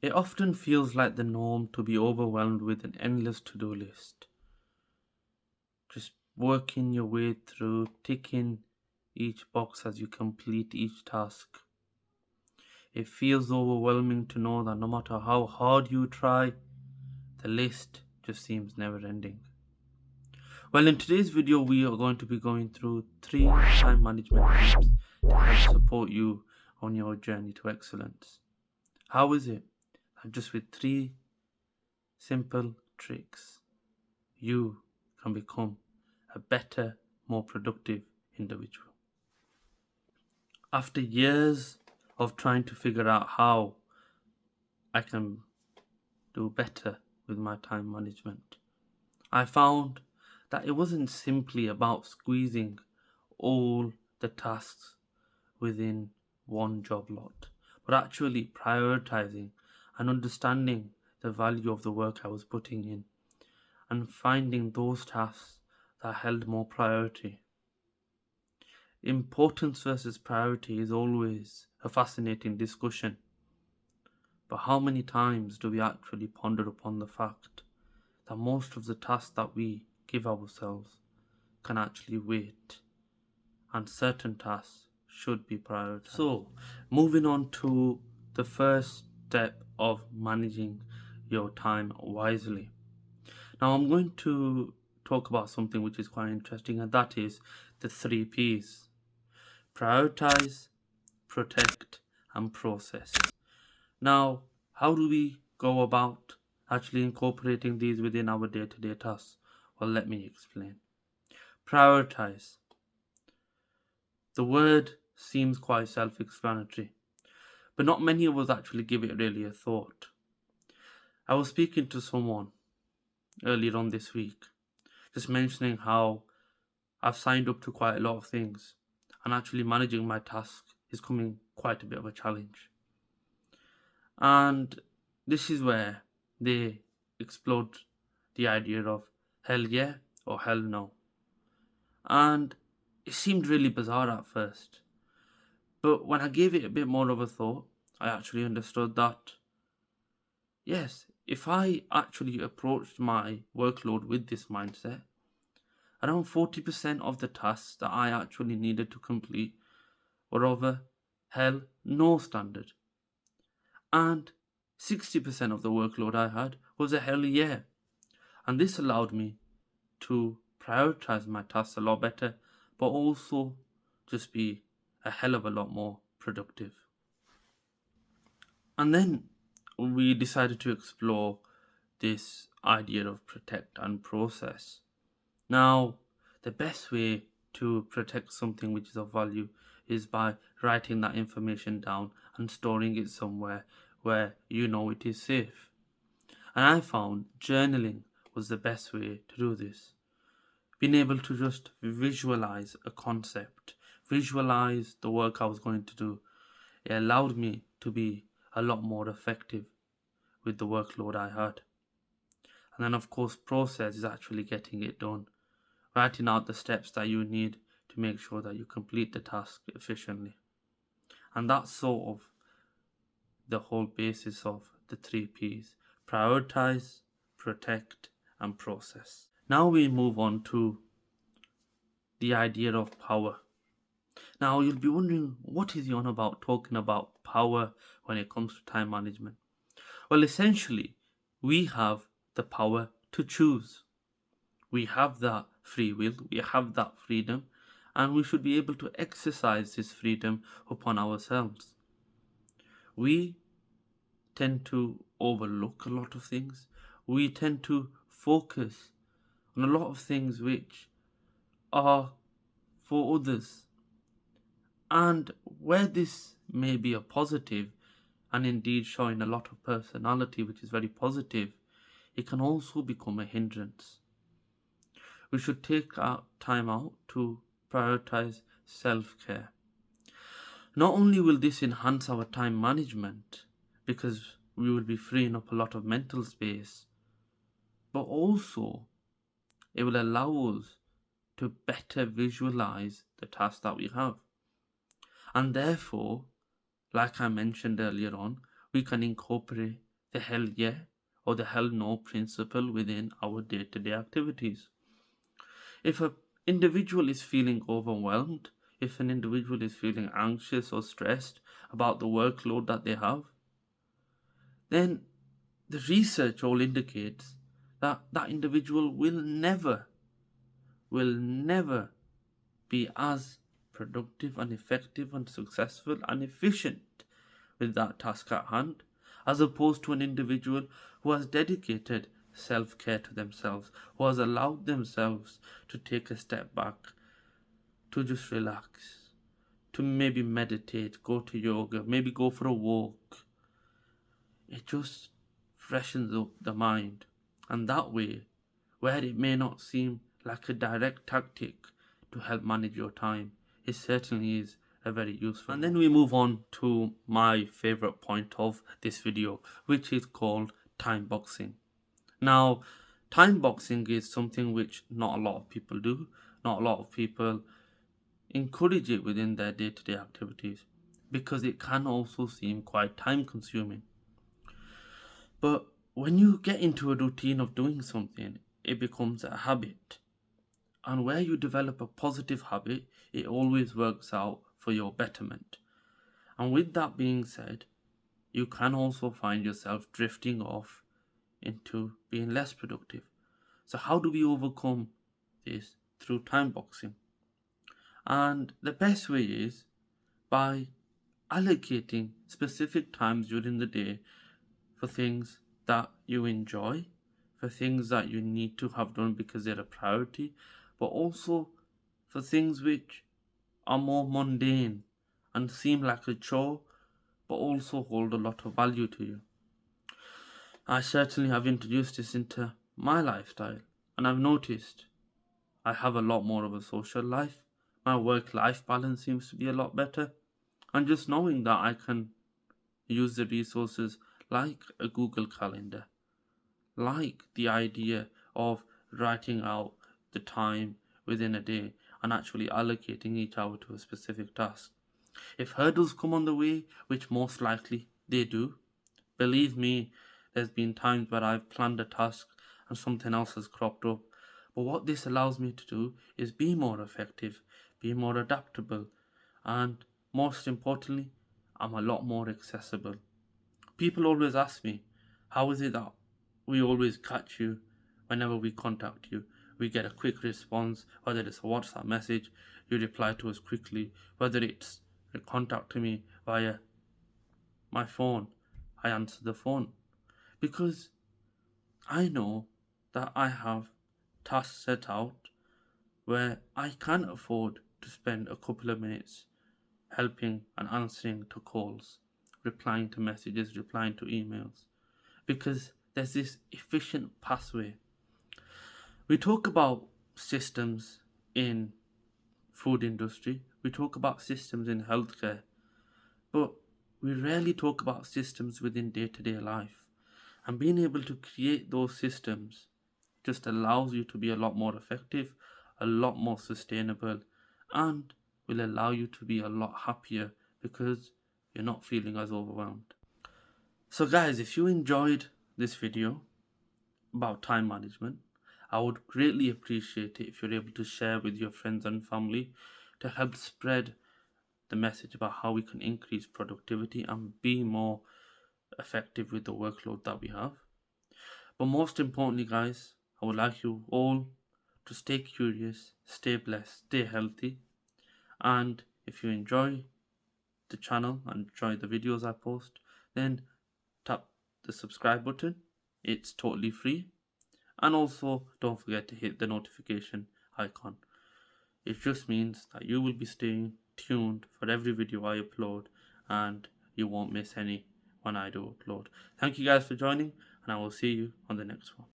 It often feels like the norm to be overwhelmed with an endless to-do list. Just working your way through, ticking each box as you complete each task. It feels overwhelming to know that no matter how hard you try, the list just seems never ending. Well, in today's video, we are going to be going through 3 time management tips to help support you on your journey to excellence. How is it? Just with 3 simple tricks, you can become a better, more productive individual. After years of trying to figure out how I can do better with my time management, I found that it wasn't simply about squeezing all the tasks within one job lot, but actually prioritizing and understanding the value of the work I was putting in and finding those tasks that held more priority. Importance versus priority is always a fascinating discussion, but how many times do we actually ponder upon the fact that most of the tasks that we give ourselves can actually wait, and certain tasks should be prioritized? So, moving on to the first step of managing your time wisely. Now, I'm going to talk about something which is quite interesting, and that is the 3 P's: prioritize, protect, and process. Now, how do we go about actually incorporating these within our day-to-day tasks? Well, let me explain. Prioritize. The word seems quite self-explanatory, but not many of us actually give it really a thought. I was speaking to someone earlier on this week, just mentioning how I've signed up to quite a lot of things, and actually managing my task is coming quite a bit of a challenge. And this is where they explored the idea of hell yeah or hell no. And it seemed really bizarre at first, but when I gave it a bit more of a thought, I actually understood that yes, if I actually approached my workload with this mindset, around 40% of the tasks that I actually needed to complete were of a hell no standard, and 60% of the workload I had was a hell yeah. And this allowed me to prioritize my tasks a lot better, but also just be a hell of a lot more productive. And then we decided to explore this idea of protect and process. Now, the best way to protect something which is of value is by writing that information down and storing it somewhere where you know it is safe. And I found journaling was the best way to do this. Being able to just visualize a concept, visualize the work I was going to do, it allowed me to be a lot more effective with the workload I had. And then, of course, process is actually getting it done, writing out the steps that you need to make sure that you complete the task efficiently. And that's sort of the whole basis of the 3 P's: prioritize, protect, and process. Now we move on to the idea of power. Now you'll be wondering, what is he on about talking about power when it comes to time management? Well, essentially, we have the power to choose. We have that free will, we have that freedom, and we should be able to exercise this freedom upon ourselves. We tend to overlook a lot of things. We tend to focus on a lot of things which are for others. And where this may be a positive, and indeed showing a lot of personality which is very positive, it can also become a hindrance. We should take our time out to prioritize self-care. Not only will this enhance our time management, because we will be freeing up a lot of mental space, but also it will allow us to better visualize the tasks that we have. And therefore, like I mentioned earlier on, we can incorporate the hell yeah or the hell no principle within our day-to-day activities. If an individual is feeling overwhelmed, if an individual is feeling anxious or stressed about the workload that they have, then the research all indicates that that individual will never be as productive and effective and successful and efficient with that task at hand, as opposed to an individual who has dedicated self care to themselves, who has allowed themselves to take a step back, to just relax, to maybe meditate, go to yoga, maybe go for a walk. It just freshens up the mind. And that way, where it may not seem like a direct tactic to help manage your time, it certainly is a very useful. And then we move on to my favorite point of this video, which is called time boxing. Now, time boxing is something which not a lot of people do. Not a lot of people encourage it within their day-to-day activities because it can also seem quite time consuming. But when you get into a routine of doing something, it becomes a habit. And where you develop a positive habit, it always works out for your betterment. And with that being said, you can also find yourself drifting off into being less productive. So, how do we overcome this? Through time boxing. And the best way is by allocating specific times during the day for things that you enjoy, for things that you need to have done because they're a priority, but also for things which are more mundane and seem like a chore, but also hold a lot of value to you. I certainly have introduced this into my lifestyle, and I've noticed I have a lot more of a social life. My work-life balance seems to be a lot better, and just knowing that I can use the resources like a Google Calendar, like the idea of writing out the time within a day and actually allocating each hour to a specific task. If hurdles come on the way, which most likely they do, believe me, there's been times where I've planned a task and something else has cropped up. But what this allows me to do is be more effective, be more adaptable, and most importantly, I'm a lot more accessible. People always ask me, how is it that we always catch you whenever we contact you? We get a quick response, whether it's a WhatsApp message, you reply to us quickly, whether it's contacting me via my phone, I answer the phone. Because I know that I have tasks set out where I can afford to spend a couple of minutes helping and answering to calls, replying to messages, replying to emails, because there's this efficient pathway. We talk about systems in food industry, we talk about systems in healthcare, but we rarely talk about systems within day-to-day life. And being able to create those systems just allows you to be a lot more effective, a lot more sustainable, and will allow you to be a lot happier because you're not feeling as overwhelmed. So guys, if you enjoyed this video about time management, I would greatly appreciate it if you're able to share with your friends and family to help spread the message about how we can increase productivity and be more effective with the workload that we have. But most importantly, guys, I would like you all to stay curious, stay blessed, stay healthy, and if you enjoy the channel and enjoy the videos I post, then tap the subscribe button. It's totally free. And also, don't forget to hit the notification icon. It just means that you will be staying tuned for every video I upload and you won't miss any when I do upload. Thank you guys for joining, and I will see you on the next one.